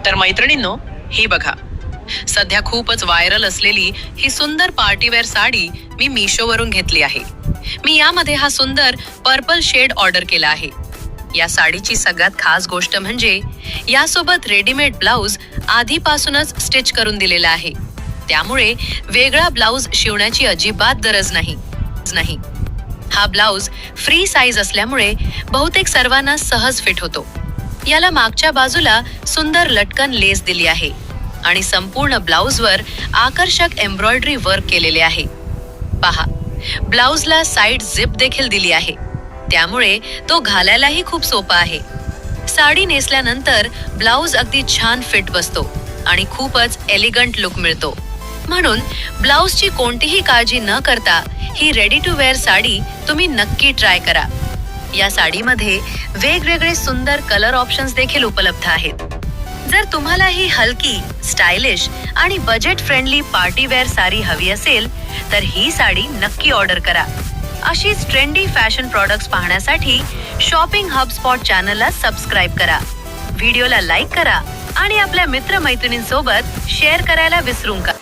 तर मैत्रिणींनो, ही बघा, सध्या खूपच व्हायरल असलेली ही सुंदर पार्टीवेअर साडी मी मीशोवरून घेतली आहे. मी यामध्ये हा सुंदर पर्पल शेड ऑर्डर केला आहे. या साडीची सगळ्यात खास गोष्ट म्हणजे यासोबत रेडीमेड ब्लाउज आधीपासूनच स्टिच करून दिलेला आहे. त्यामुळे वेगळा ब्लाउज शिवण्याची अजिबात गरज नाही. हा ब्लाउज फ्री साईज असल्यामुळे बहुतेक सर्वांना सहज फिट होतो. याला मागच्या बाजूला सुंदर लटकन लेस दिली आहे आणि संपूर्ण ब्लाउजवर आकर्षक एम्ब्रॉयडरी वर्क केलेले आहे. पहा, ब्लाउजला साइड झिप देखील दिली आहे, त्यामुळे तो घालायलाही खूप सोपा आहे. साडी नेसल्यानंतर ब्लाउज अगदी छान फिट बसतो आणि खूपच एलिगंट लुक मिळतो. म्हणून ब्लाउजची कोणतीही काळजी न करता ही रेडी टू वेअर साडी तुम्ही नक्की ट्राय करा. या साडीमध्ये वेगवेगळे सुंदर कलर ऑप्शन्स देखील उपलब्ध आहेत. जर तुम्हाला ही हलकी, स्टायलिश आणि बजेट फ्रेंडली पार्टीवेअर साडी हवी असेल तर ही साडी नक्की ऑर्डर करा. अशीच ट्रेंडी फॅशन प्रॉडक्ट्स पाहण्यासाठी शॉपिंग हबस्पॉट चॅनलला सबस्क्राईब करा. व्हिडिओला लाईक करा आणि आपल्या मित्रमैत्रिणींसोबत शेअर करायला विसरू नका.